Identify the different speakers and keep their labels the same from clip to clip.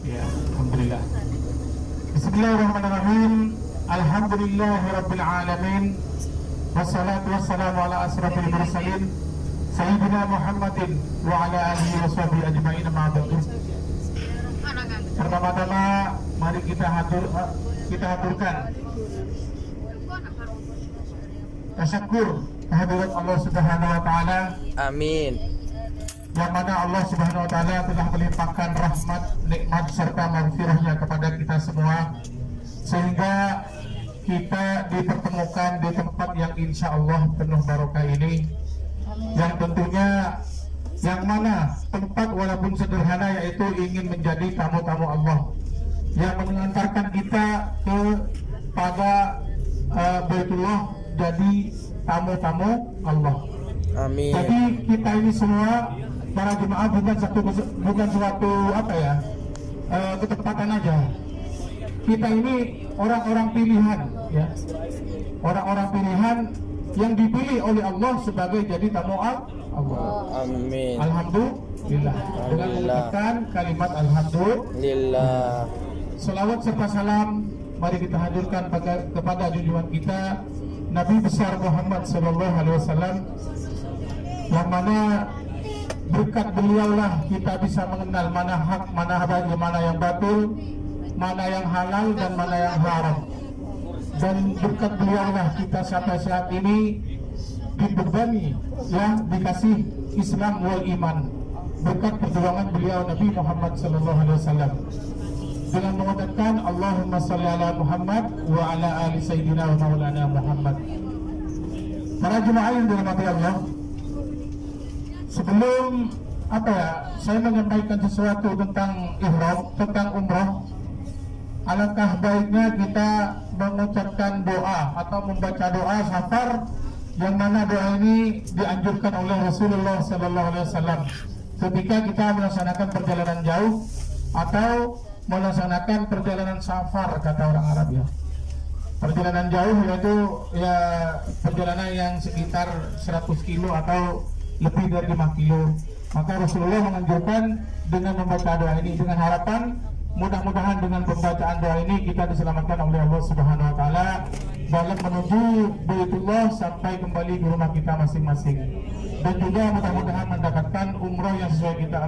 Speaker 1: Ya, alhamdulillah. Bismillahirrahmanirrahim. Alhamdulillahirabbil alamin. Wassalatu wassalamu ala asrofil mursalin Sayyidina Muhammadin wa ala alihi wa sahbihi ajma'in amma ba'du. Pertama-tama mari kita haturkan tasyakkur kehadirat Allah Subhanahu wa taala.
Speaker 2: Amin.
Speaker 1: Yang mana Allah Subhanahu wa taala telah melimpahkan rahmat, nikmat serta maghfirahnya kepada kita semua, sehingga kita dipertemukan di tempat yang insya Allah penuh barokah ini, yang tentunya yang mana tempat walaupun sederhana yaitu ingin menjadi tamu-tamu Allah yang mengantarkan kita kepada Baitullah jadi tamu-tamu Allah.
Speaker 2: Amin.
Speaker 1: Jadi kita ini semua para jemaah bukan suatu ketempatan aja. Kita ini orang-orang pilihan, ya, orang-orang pilihan yang dipilih oleh Allah sebagai jadi tamu Allah.
Speaker 2: Amin.
Speaker 1: Alhamdulillah. Dengan mengucapkan kalimat alhamdulillah, selawat serta salam mari kita hadirkan kepada junjungan kita Nabi besar Muhammad Sallallahu Alaihi Wasallam, yang mana berkat beliaulah kita bisa mengenal mana hak, mana batil, mana yang batil, mana yang halal dan mana yang haram. Dan berkat beliaulah kita sampai saat ini dibebani, yang dikasih Islam wal iman, berkat perjuangan beliau Nabi Muhammad Sallallahu Alaihi Wasallam. Dengan mengucapkan Allahumma salli ala Muhammad wa ala ali Sayyidina wa maulana Muhammad. Para jemaah yang dirahmati Allah, sebelum saya menyampaikan sesuatu tentang ihram, tentang umrah, alangkah baiknya kita mengucapkan doa atau membaca doa safar, yang mana doa ini dianjurkan oleh Rasulullah Sallallahu Alaihi Wasallam ketika kita melaksanakan perjalanan jauh atau melaksanakan perjalanan safar, kata orang Arab, ya. Perjalanan jauh yaitu ya perjalanan yang sekitar 100 kilo atau lebih dari 5 kilo. Maka Rasulullah menganjurkan dengan membaca doa ini, dengan harapan mudah-mudahan dengan pembacaan doa ini kita diselamatkan oleh Allah Subhanahu wa taala dalam menuju Baitullah sampai kembali ke rumah kita masing-masing, dan juga mudah-mudahan mendapatkan umroh yang sesuai kita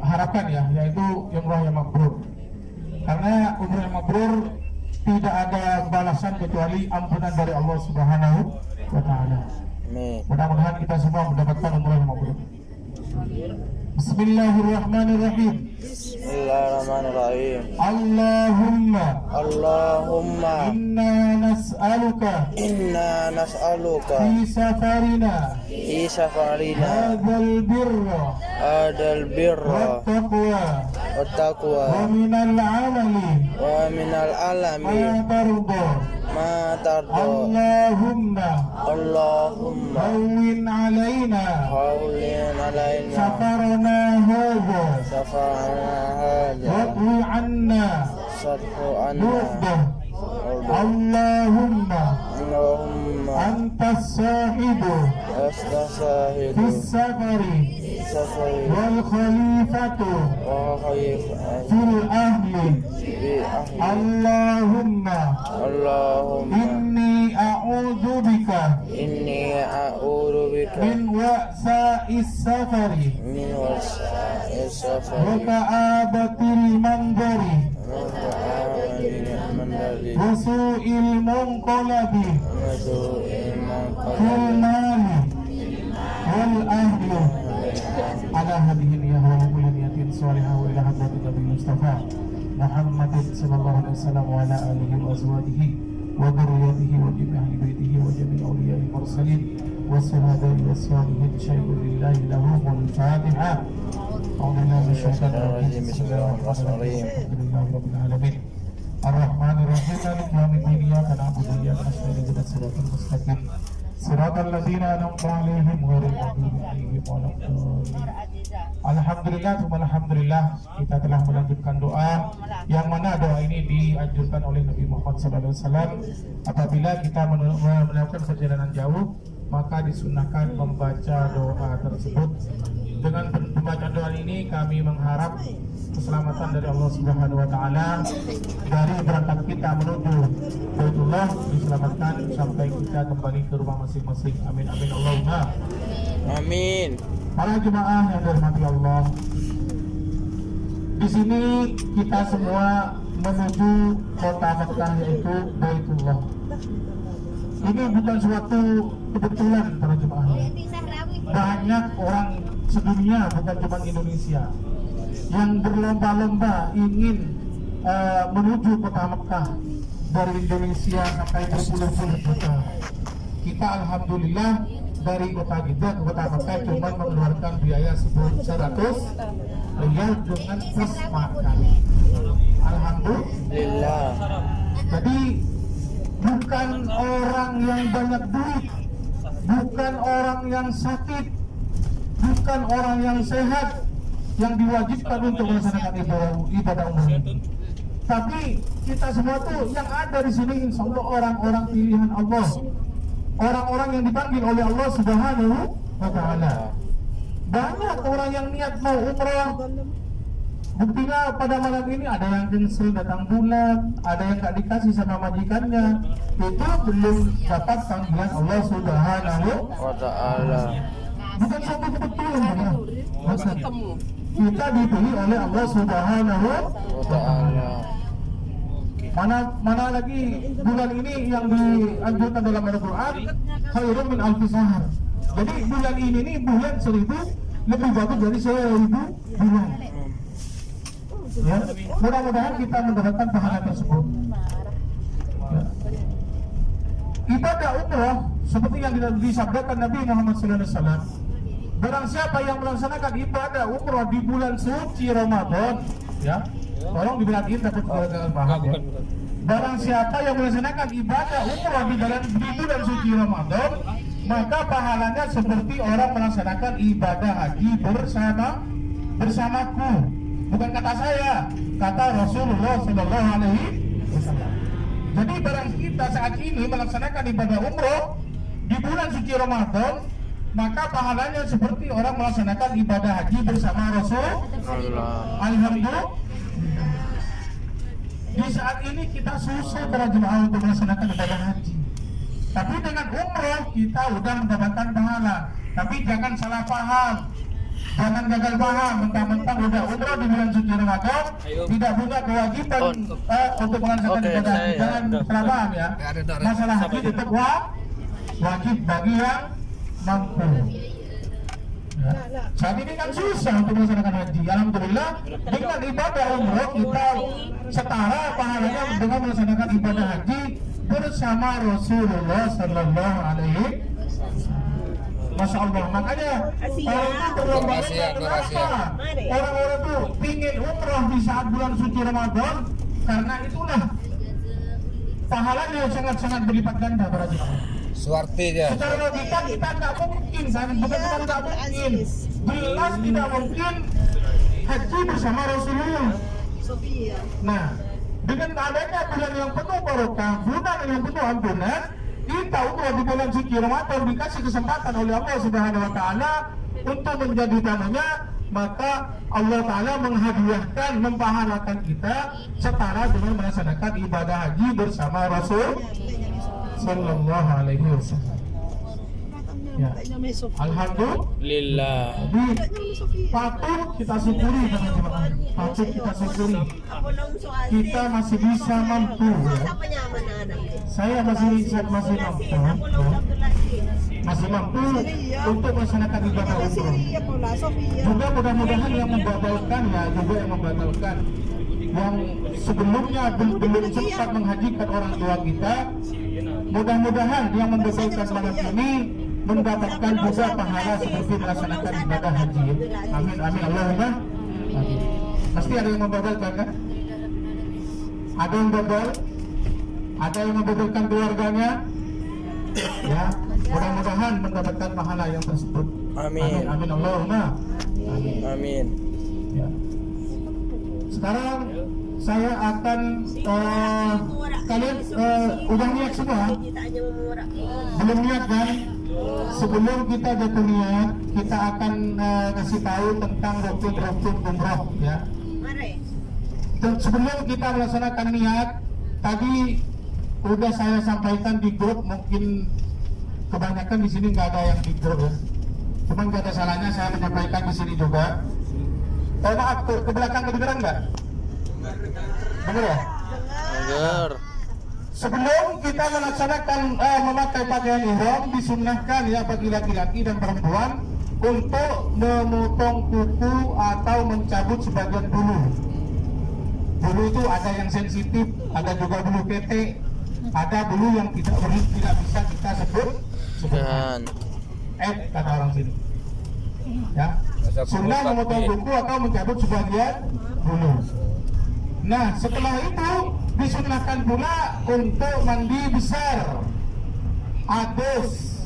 Speaker 1: harapkan, ya, yaitu umroh yang mabrur. Karena umroh yang mabrur tidak ada balasan kecuali ampunan dari Allah Subhanahu wa taala. Mudah-mudahan kita semua mendapatkan umroh yang mabrur. Bismillahirrahmanirrahim.
Speaker 2: Bismillahirrahmanirrahim.
Speaker 1: Allahumma inna nas'aluka fi safarina hadal birra wat taqwa wa minal amali ma tarda. Allahumma hawwin alaina safarana hadha wadwi anna nurdah. Allahumma antas sahibu fis safari wal khalifatu fil ahli. Allahumma inni a'udzu bika min wa'sa'is safari wa ka'abatil mandari wa su'il munqalabi fil mali wal ahli. Ala hadhihi niyyah wa kulli niyatin salihah wa ila hadratin Nabi Mustafa Muhammadin sallallahu alaihi wasallam wa ala alihi wa azwajihi wa dhurriyyatihi wa jami'i ahli baitihi wa jami'i awliya'il mursalin wa syuhada'i was salihin syai'un lillahi lahumul Fatihah. A'udzu bisyaitanir rajim. Bismillahirrahmanirrahim. Alhamdulillahirabbil alamin. Ar-Rahmanir Rahim. Maliki yaumiddin. Iyyaka na'budu wa iyyaka nasta'in. Ihdinas siratal mustaqim. Siratal ladzina an'amta 'alaihim ghairil maghdubi 'alaihim waladdallin. Alhamdulillah, alhamdulillah, kita telah melanjutkan doa, yang mana doa ini dianjurkan oleh Nabi Muhammad SAW. Apabila kita melakukan perjalanan jauh, maka disunahkan membaca doa tersebut dengan pembacaan doa ini kami mengharap keselamatan dari Allah Subhanahu wa taala dari berangkat kita menuju Baitullah, diselamatkan sampai kita kembali ke rumah masing-masing. Amin amin Allahumma
Speaker 2: Amin.
Speaker 1: Para jemaah yang dirahmati Allah, di sini kita semua menuju kota Mekah yaitu Baitullah. Ini bukan suatu kebetulan para jemaah. Banyak orang sedunia, bukan cuma Indonesia, yang berlomba-lomba ingin menuju kota Mekah dari Indonesia sampai berpuluh-puluh kota. Kita alhamdulillah dari kota kita ke kota Mekah cuma mengeluarkan biaya 100 riyal dengan plus makan. Alhamdulillah. Jadi bukan orang yang banyak duit, bukan orang yang sakit, bukan orang yang sehat yang diwajibkan untuk melaksanakan ibadah umroh. Tapi kita semua tuh yang ada di sini insya Allah orang-orang pilihan Allah, orang-orang yang dipanggil oleh Allah Subhanahu wa taala. Banyak orang yang niat mau umrah. Buktinya pada malam ini ada yang cancel datang bulan, ada yang gak dikasih sama majikannya. Itu belum dapat panggilan Allah Subhanahu
Speaker 2: Wa ta'ala.
Speaker 1: bukan suatu kebetulan ya. Kita dipilih oleh Allah Subhanahu
Speaker 2: Wa ta'ala.
Speaker 1: mana lagi bulan ini yang dianjurkan dalam Al-Quran khairun min alfi syahr. Jadi bulan ini nih bulan 1000 lebih bagus dari 1000 bulan. Ya, mudah-mudahan kita mendapatkan pahala tersebut. Ya. Ibadah umrah seperti yang disabdakan Nabi Muhammad SAW. Barang siapa yang melaksanakan ibadah umrah di bulan suci Ramadan, ya, tolong dibilangin dapat paham ya. Barang siapa yang melaksanakan ibadah umrah di bulan suci Ramadan, maka pahalanya seperti orang melaksanakan ibadah haji bersamaku. Bukan kata saya, kata Rasulullah Sallallahu Alaihi Wasallam. Jadi barang kita saat ini melaksanakan ibadah umroh di bulan suci Ramadan, maka pahalanya seperti orang melaksanakan ibadah haji bersama Rasul. Alhamdulillah. Di saat ini kita susah para jemaah untuk melaksanakan ibadah haji. Tapi dengan umroh kita sudah mendapatkan pahala. Tapi jangan salah paham. Jangan gagal paham, mentang-mentang udah umrah di bulan suci Ramadan tidak punya kewajiban untuk melaksanakan ibadah. Jangan salah paham ya. Masalah haji tetap wajib bagi yang mampu. Ya. Saat ini kan susah untuk melaksanakan haji. Alhamdulillah dengan ibadah umrah kita setara pahalanya dengan melaksanakan ibadah haji bersama Rasulullah Sallallahu Alaihi Wasallam. Masya Allah, makanya orang itu berlomba-lomba. Kenapa? Orang-orang tuh pingin umrah di saat bulan suci Ramadan, karena itulah pahalanya sangat-sangat berlipat ganda para jemaah.
Speaker 2: Suwarti dia.
Speaker 1: Secara logika kita nggak mungkin, bukan cuma nggak mungkin, jelas tidak mungkin haji bersama Rasulullah. Nah, dengan adanya bulan yang penuh barokah, bulan yang penuh ampunan, kita umrah di bulan suci Ramadan dikasih kesempatan oleh Allah Subhanahu wa taala untuk menjadi tamunya, maka Allah taala menghadiahkan, mempahalakan kita setara dengan melaksanakan ibadah haji bersama Rasul sallallahu alaihi wasallam. Ya. Alhamdulillah. Jadi patut kita syukuri teman-teman. Patut kita syukuri. Kita masih bisa mampu. Ya. Saya masih mampu. Ya. Masih mampu untuk melaksanakan ibadah umroh. Juga mudah-mudahan yang membatalkan ya, juga yang membatalkan. Yang sebelumnya belum sempat menghajikan orang tua kita, mudah-mudahan yang membatalkan malam ini mendapatkan juga pahala seperti melaksanakan ibadah haji. Amin amin Allahumma amin. Pasti ada yang membatalkan kan? Ada yang gagal? Ada yang membatalkan keluarganya? Ya, mudah-mudahan mendapatkan pahala yang tersebut.
Speaker 2: Amin.
Speaker 1: Amin Allahumma amin.
Speaker 2: Amin.
Speaker 1: Ya. Sekarang saya akan kalian udah niat semua? Belum niat kan? sebelum kita jatuh niat, kita akan kasih tahu tentang rukun-rukun umroh ya. Dan sebelum kita melaksanakan niat, tadi udah saya sampaikan di grup, mungkin kebanyakan di sini nggak ada yang di grup ya. Cuman nggak ada salahnya saya menyampaikan di sini juga. Maaf, ke belakang kedengeran nggak? Dengar ya?
Speaker 2: Dengar.
Speaker 1: Sebelum kita melaksanakan memakai pakaian ihram, disunnahkan ya bagi laki-laki dan perempuan untuk memotong kuku atau mencabut sebagian bulu. Bulu itu ada yang sensitif, ada juga bulu ketek, ada bulu yang tidak bisa kita sebutkan. Kata orang sini. Ya, sunnah memotong kuku atau mencabut sebagian bulu. Nah, setelah itu disunnahkan pula untuk mandi besar, adus,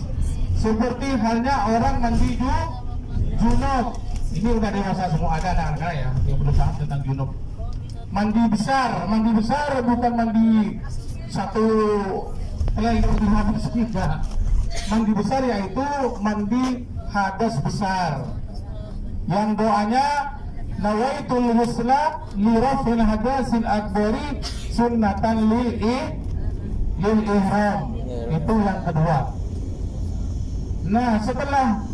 Speaker 1: seperti halnya orang mandi junub. Ini udah dewasa semua, ada anak-anak ya yang belum paham tentang junub. Mandi besar bukan mandi satu helai habis tidak. Mandi besar yaitu mandi hadas besar. Yang doanya nawaitul husla li rafil hadasil akbari sunnatan lil ihram. Itu yang kedua. Nah, setelah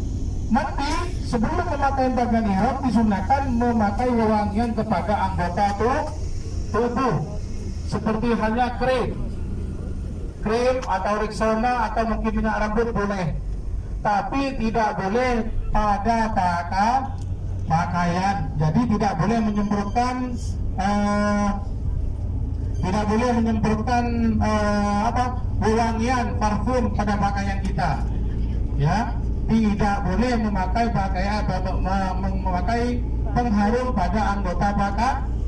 Speaker 1: mandi, sebelum memakai pakaian ihram disunahkan memakai wewangian kepada anggota tubuh seperti halnya krim atau Rexona atau mungkin minyak rambut boleh, tapi tidak boleh pada pakaian. Jadi tidak boleh menyemprotkan wewangian parfum pada pakaian kita ya. Tidak boleh memakai pengharum pada anggota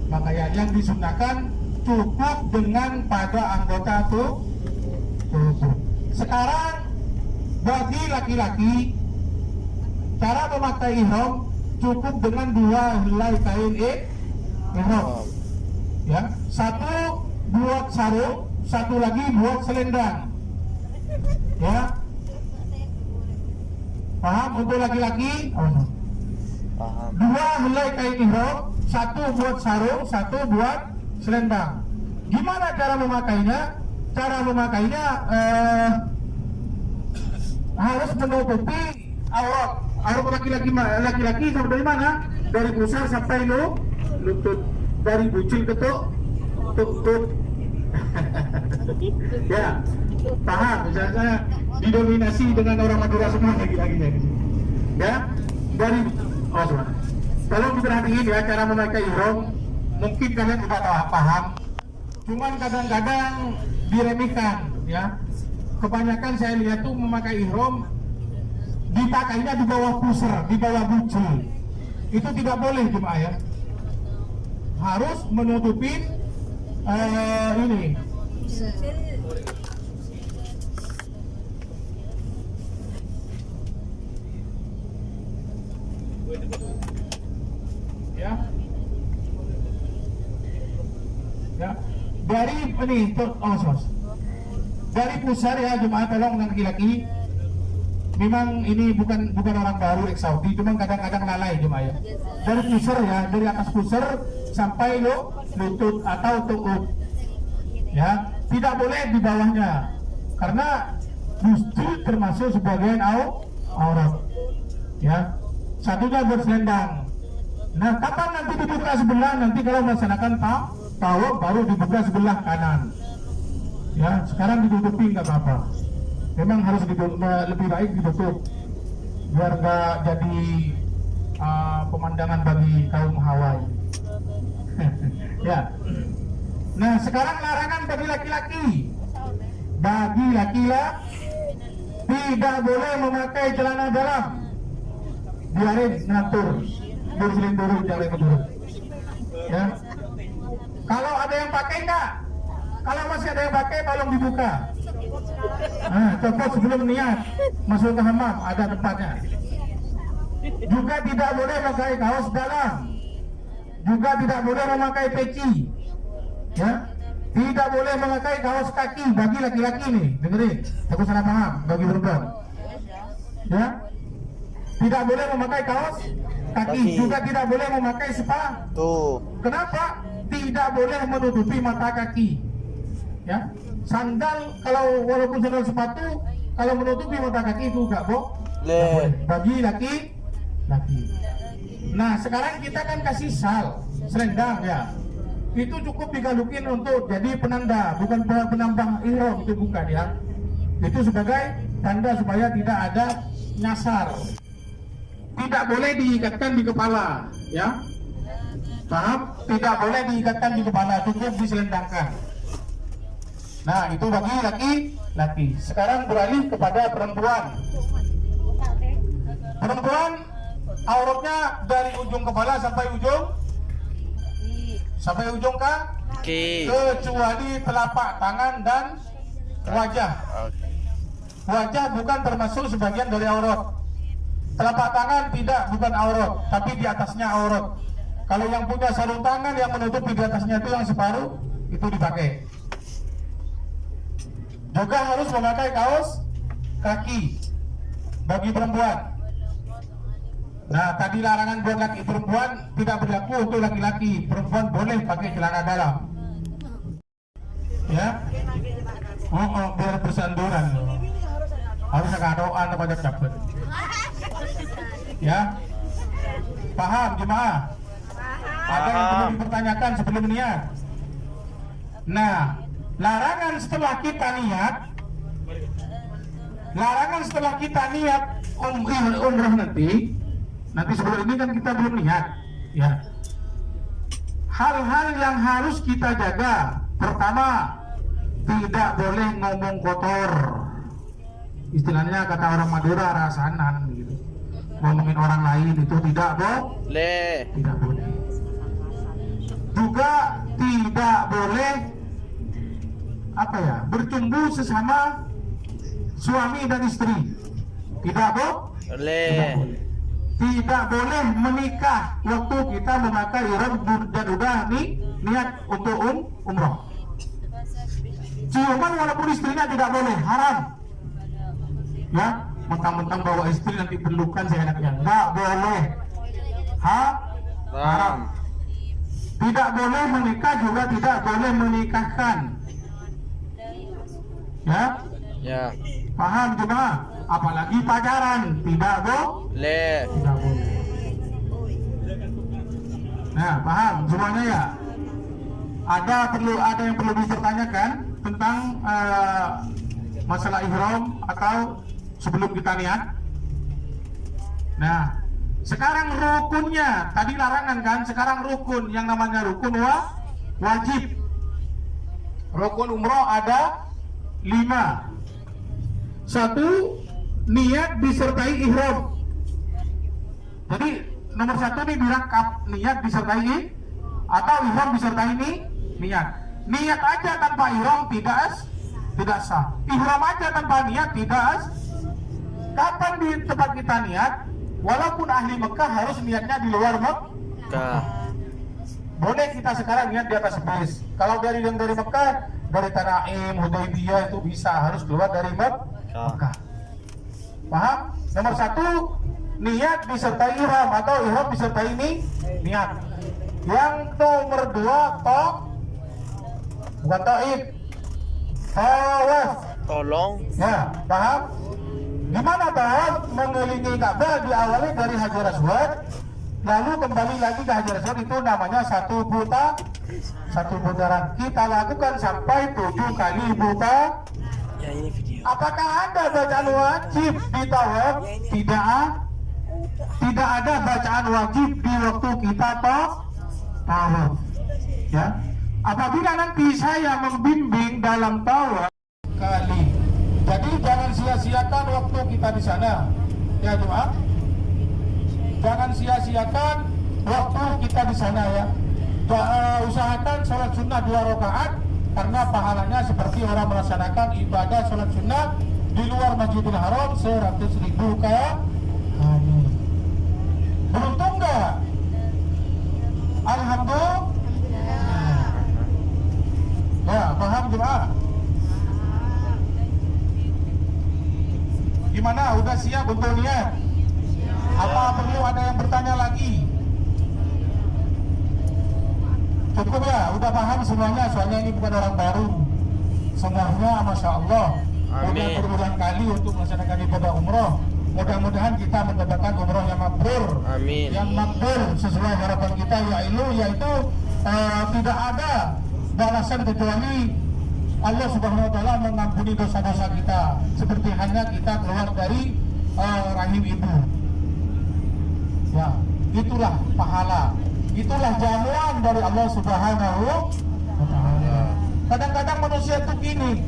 Speaker 1: pakaian. Yang disunahkan cukup dengan pada anggota tubuh. Sekarang bagi laki-laki, cara memakai ihram cukup dengan 2 helai kain ihram ya. Satu buat sarung, satu lagi buat selendang ya. Paham? Untuk laki-laki
Speaker 2: Paham.
Speaker 1: 2 helai kain ihram, satu buat sarung, satu buat selendang. Gimana cara memakainya? Cara memakainya harus menutupi aurat. Aurat laki-laki sampai dari mana? Dari pusar sampai lutut, dari bucil ke tuk. Ya, paham? Misalnya didominasi dengan orang Madura semua lagi-laginya di sini. Ya, dari tolong diperhatiin ya cara memakai ihram. Mungkin kalian juga paham, cuman kadang-kadang diremehkan ya. Kebanyakan saya lihat tuh memakai ihram dipakainya di bawah pusar, di bawah bucil. Itu tidak boleh jemaah ya. Harus menutupi ini. Ya, dari ini dari pusar ya jemaah, tolong laki-laki. Memang ini bukan orang baru ex Saudi, cuma kadang-kadang lalai jemaah ya. Dari pusar ya, dari atas pusar sampai lutut atau tukuk. Ya, tidak boleh di bawahnya, karena justru termasuk sebagian aurat. Ya, satunya berselendang. Nah, kapan nanti dibuka sebelah? Nanti kalau melaksanakan tawaf baru dibuka sebelah kanan. Ya, sekarang ditutupi nggak apa-apa. Memang harus lebih baik ditutup biar nggak jadi pemandangan bagi kaum Hawaii. Ya. Nah, sekarang larangan bagi laki-laki. Bagi laki-laki tidak boleh memakai celana dalam. Biarin ngatur, bersihin dulu, jangan dulu. Ya. Kalau ada yang pakai enggak? Kalau masih ada yang pakai, tolong dibuka. Nah, copot sebelum niat masuk ke hammam, ada tempatnya. Juga tidak boleh memakai kaos dalam. Juga tidak boleh memakai peci. Ya, tidak boleh memakai kaos kaki bagi laki-laki nih. Dengerin, aku salah paham bagi perempuan. Ya. Tidak boleh memakai kaos kaki, juga tidak boleh memakai sepatu.
Speaker 2: Tuh.
Speaker 1: Kenapa? Tidak boleh menutupi mata kaki. Ya. Sandal kalau walaupun sandal sepatu kalau menutupi mata kaki itu enggak boleh bagi laki. Nah, sekarang kita kan kasih selendang ya. Itu cukup digalukin untuk jadi penanda, bukan penambah ihram, itu bukan ya. Itu sebagai tanda supaya tidak ada nyasar. Tidak boleh diikatkan di kepala, ya. Paham? Tidak boleh diikatkan di kepala, cukup diselendangkan. Nah, itu bagi laki. Sekarang beralih kepada perempuan. Perempuan auratnya dari ujung kepala sampai ujung kaki, kecuali telapak tangan dan wajah. Wajah bukan termasuk sebagian dari aurat. Telapak tangan bukan aurat, tapi di atasnya aurat. Kalau yang punya sarung tangan yang menutupi di atasnya itu yang separuh, itu dipakai. Juga harus memakai kaos kaki bagi perempuan. Nah, tadi larangan buat laki perempuan tidak berlaku untuk laki-laki. Perempuan boleh pakai celana dalam. Ya. Biar bersanduran. Harus ada doa pada capek. Ya. Paham jemaah? Ada yang perlu dipertanyakan sebelum niat. Nah, larangan setelah kita niat umrah nanti sebelum ini kan kita belum niat ya. Hal-hal yang harus kita jaga, pertama, tidak boleh ngomong kotor. Istilahnya kata orang Madura, rasanan gitu. Ngomongin orang lain itu tidak boleh. Juga tidak boleh bercumbu sesama suami dan istri. Tidak boleh. Tidak boleh menikah waktu kita memakai ihram dan udah niat untuk umroh. Ciuman walaupun istrinya tidak boleh, haram. Ya, mentang-mentang bawa istri nanti pelukan seenaknya, nggak boleh. Haram. Tidak boleh menikah, juga tidak boleh menikahkan. Ya. Paham cuma? Apalagi pacaran, tidak boleh. Nah, paham semuanya ya? Ada yang perlu dipertanyakan tentang masalah ihram atau sebelum kita niat? Nah, sekarang rukunnya, tadi larangan kan, sekarang rukun, yang namanya rukun wajib. Rukun umroh ada 5. 1, niat disertai ihram. Jadi nomor 1 nih dirangkap, niat disertai atau ihram disertai niat. Niat aja tanpa ihram tidak sah. Ihram aja tanpa niat tidak. Kapan di tempat kita niat? Walaupun ahli Mekah harus niatnya di luar Mekah. Boleh kita sekarang niat di atas bis. Kalau dari Mekah, dari Tanaim, Hudaybiyah itu bisa, harus keluar dari Mekah. Paham? Nomor 1, niat disertai ihram atau ihram disertai niat. Yang nomor 2, bukan taib, tawaf.
Speaker 2: Tolong.
Speaker 1: Ya, paham? Gimana tawaf? Mengelilingi Ka'bah diawali dari Hajar Aswad, lalu kembali lagi ke Hajar Aswad, itu namanya satu putaran. Kita lakukan sampai 7 kali
Speaker 2: Ya, ini video.
Speaker 1: Apakah ada bacaan wajib di tawaf? Tidak ada bacaan wajib di waktu kita tawaf. Ya. Apabila nanti saya membimbing dalam tawaf kali, jadi jangan sia-siakan waktu kita di sana. Ya Jemaah, jangan sia-siakan waktu kita di sana ya. Usahakan sholat sunnah 2 rakaat, karena pahalanya seperti orang melaksanakan ibadah sholat sunnah di luar Masjidil Haram 100.000 kali. Beruntung nggak? Alhamdulillah. Ya, paham Jemaah? Gimana? Gimana? Udah siap untuk niat? Apa perlu ada yang bertanya lagi? Cukup ya? Udah paham semuanya? Soalnya ini bukan orang baru. Semuanya Masya Allah udah berulang kali untuk melaksanakan ibadah umroh. Mudah-mudahan kita mendapatkan umroh yang makbul.
Speaker 2: Amin.
Speaker 1: Yang makbul sesuai harapan kita yaitu tidak ada balasan kecuali Allah Subhanahu wa taala mengampuni dosa-dosa kita seperti hanya kita keluar dari rahim ibu. Ya, itulah pahala. Itulah jamuan dari Allah Subhanahu wa taala. Kadang-kadang manusia itu gini,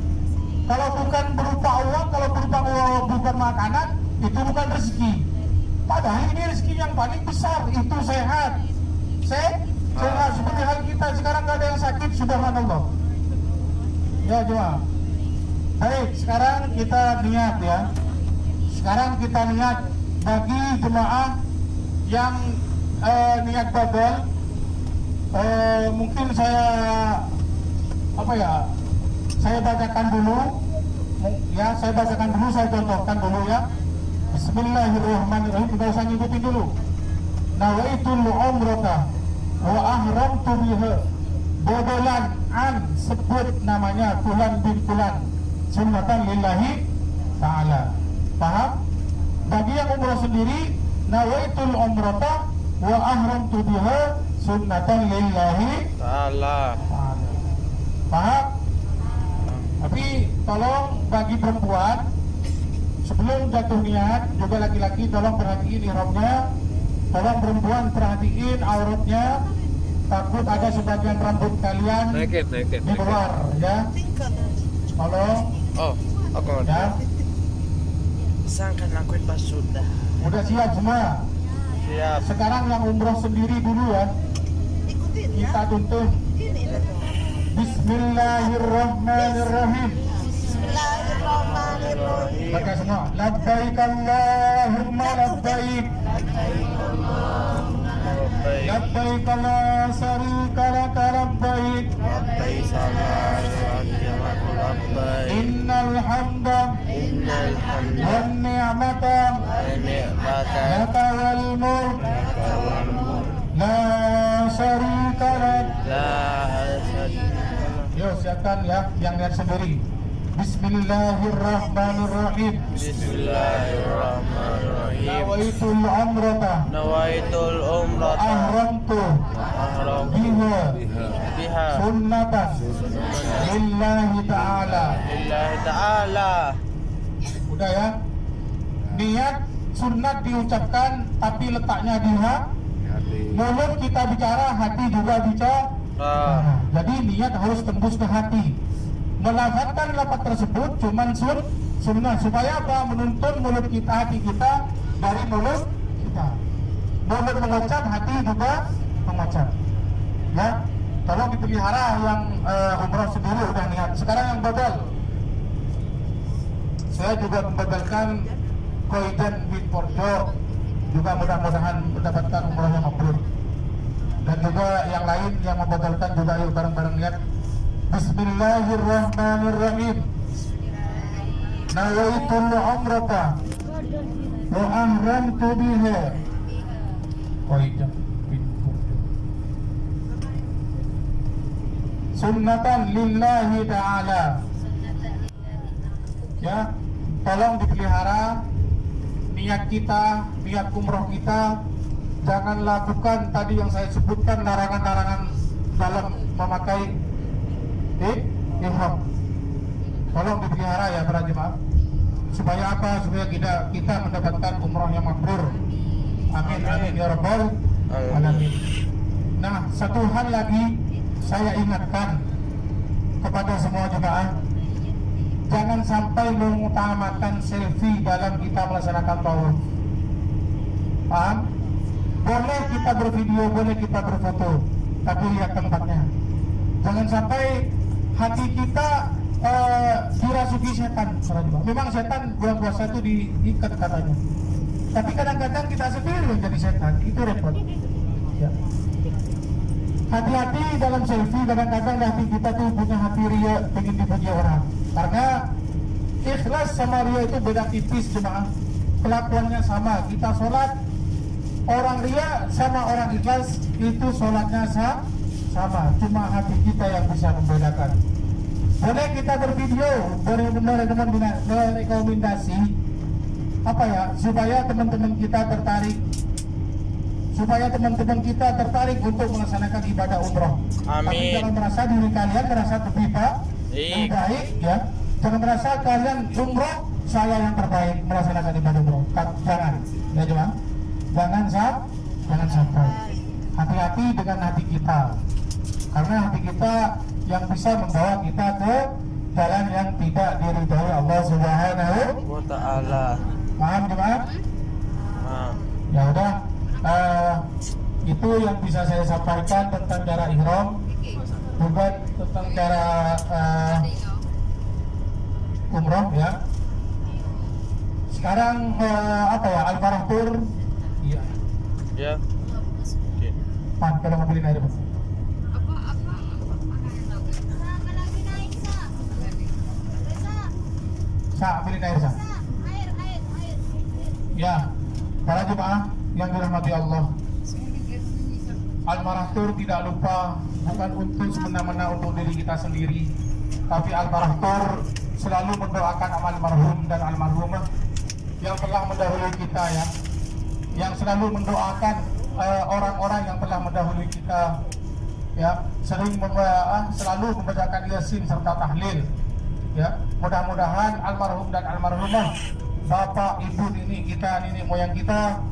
Speaker 1: kalau bukan berupa uang, kalau berupa bukan makanan, itu bukan rezeki. Padahal ini rezeki yang paling besar, itu sehat. Sehat seperti hal kita sekarang nggak ada yang sakit, subhanallah. Ya jemaah. Baik, sekarang kita niat ya. Sekarang kita niat bagi jemaah yang niat badal. Mungkin saya saya bacakan dulu. Ya, saya bacakan dulu, saya contohkan dulu ya. Bismillahirrahmanirrahim. Kita usah ngikutin dulu. Nawaitul umrata wa ahramtu biha. Bodolan an sebut namanya Fulan bin Fulan sunnatan lillahi ta'ala. Paham? Bagi yang umrah sendiri, nawaitul umrata wa ahramtu biha sunnatan lillahi
Speaker 2: ta'ala.
Speaker 1: Paham? Tapi tolong bagi perempuan sebelum jatuh niat, juga laki-laki tolong perhatiin ihramnya. Tolong perempuan perhatiin auratnya. Takut ada sebagian rambut kalian
Speaker 2: Naked.
Speaker 1: di luar ya. Tolong.
Speaker 2: Oh, aku
Speaker 1: Ya.
Speaker 2: Sangkan lakuin pas sudah.
Speaker 1: Udah siap semua?
Speaker 2: Siap.
Speaker 1: Sekarang yang umroh sendiri dulu ya. Kita tuntut. Bismillahirrahmanirrahim.
Speaker 3: Bismillahirrahmanirrahim.
Speaker 1: Baca semua. Labbaik Allahumma labbaik. Labbaik la syarika laka labbaik. Innal hamda wan ni'mata laka wal mulk la syarika lak. Yo, siapkan ya yang lihat sendiri. Bismillahirrahmanirrahim.
Speaker 2: Bismillahirrahmanirrahim.
Speaker 1: Nawaitul umrata
Speaker 2: Nawaitul umrata
Speaker 1: ahramtu biha sunnatan lillahi ta'ala.
Speaker 2: lillahi ta'ala.
Speaker 1: Udah ya. Niat sunat diucapkan tapi letaknya di hati. Mulut kita bicara, hati juga bicara. Jadi niat harus tembus ke hati. Melafazkan lafaz tersebut cuman sunnah supaya apa? Menuntun mulut kita, hati kita dari mulut kita. Mulut mengucap, hati juga mengucap. Ya, tolong dipelihara yang umrah sendiri udah niat. Sekarang yang badal. Saya juga membadalkan Koiden bin Porjo, juga mudah-mudahan mendapatkan umrah yang mabrur. Dan juga yang lain yang membadalkan juga ayo bareng-bareng niat. Bismillahirrahmanirrahim. Nawaitul umrata wa ahramtu biha. Koiden bin Porjo sunnatan lillahi ta'ala. Ya, tolong dipelihara niat kita, niat umroh kita. Jangan lakukan tadi yang saya sebutkan larangan-larangan dalam memakai ihram. Tolong dipelihara ya para jemaah. Supaya apa? Supaya kita mendapatkan umroh yang mabrur. Amin amin ya rabbal alamin. Nah, satu hal lagi saya ingatkan kepada semua jemaah. Jangan sampai mengutamakan selfie dalam kita melaksanakan tawaf. Paham? Boleh kita bervideo, boleh kita berfoto, tapi lihat tempatnya. Jangan sampai hati kita dirasuki setan. Memang setan bulan puasa itu diikat katanya. Tapi kadang-kadang kita sendiri yang jadi setan, itu repot. Ya. Hati-hati dalam selfie, kadang-kadang hati kita tuh punya hati ria, ingin dipuji orang. Karena Ikhlas sama ria itu beda tipis jemaah. Kelakuannya sama. Kita sholat, orang ria sama orang ikhlas itu sholatnya sama. Cuma hati kita yang bisa membedakan. Boleh kita bervideo, berekomendasi apa ya, supaya teman-teman kita tertarik untuk melaksanakan ibadah umroh.
Speaker 2: Amin.
Speaker 1: Tapi jangan merasa diri kalian merasa lebih baik ya. Jangan merasa kalian umroh saya yang terbaik melaksanakan ibadah umroh. Jangan, ya jemaah. Jangan sampai. Hati-hati dengan hati kita. Karena hati kita yang bisa membawa kita ke jalan yang tidak diridhoi Allah Subhanahu
Speaker 2: wa ta'ala.
Speaker 1: Paham jemaah? Ya udah, itu yang bisa saya sampaikan tentang cara ihram, bukan tentang cara umroh ya. Sekarang apa ya, Al-Farah Tour. Iya.
Speaker 2: Ya. Oke.
Speaker 1: Pan, kalau mau beli air, Pak. Sa, beli air, Sa. Ya, para jemaah yang dirahmati Allah, Al-Farah Tour tidak lupa bukan untuk semena-mena untuk diri kita sendiri, tapi Al-Farah Tour selalu mendoakan almarhum dan almarhumah yang telah mendahului kita ya, yang selalu mendoakan orang-orang yang telah mendahului kita ya, selalu membacakan Yasin serta tahlil ya. Mudah-mudahan almarhum dan almarhumah, bapak, ibu, nenek moyang kita,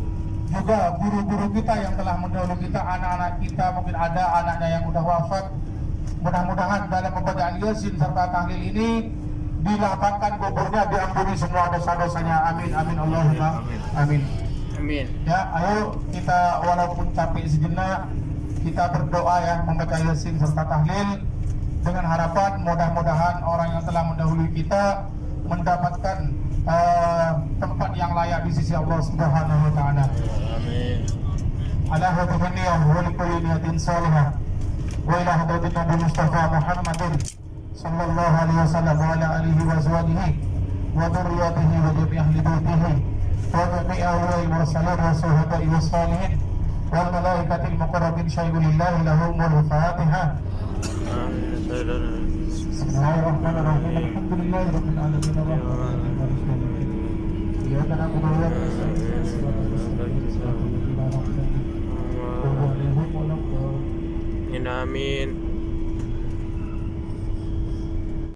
Speaker 1: juga guru-guru kita yang telah mendahului kita, anak-anak kita, mungkin ada anaknya yang udah wafat, mudah-mudahan dalam pembacaan Yasin serta tahlil ini dilapangkan kuburnya, diampuni semua dosa-dosanya. Amin amin Allahumma amin.
Speaker 2: Amin.
Speaker 1: Ya, ayo kita walaupun capek sejenak, kita berdoa ya, membaca Yasin serta tahlil dengan harapan mudah-mudahan orang yang telah mendahului kita mendapatkan tempat yang layak di sisi Allah Subhanahu wa taala.
Speaker 2: Amin.
Speaker 1: Ala hadhihi niyyah wa likulli niyatin salihah wa ila hadratin Nabi Mustafa Muhammadin sallallahu alaihi wasallam wa ala alihi wa azwajihi wa dzurriyyatihi wa jami'i ahli baitihi wa jami'i awliya'i mursalin wa suhada'i wa salihin wal malaikatil muqarrabin syai'ulillahi lahum wal Fatihah. Bismillahirrahmanirrahim. Alhamdulillahi rabbil alamin arrahmanir rahim. Iyyaka na'budu wa iyyaka nasta'in.
Speaker 2: Amin.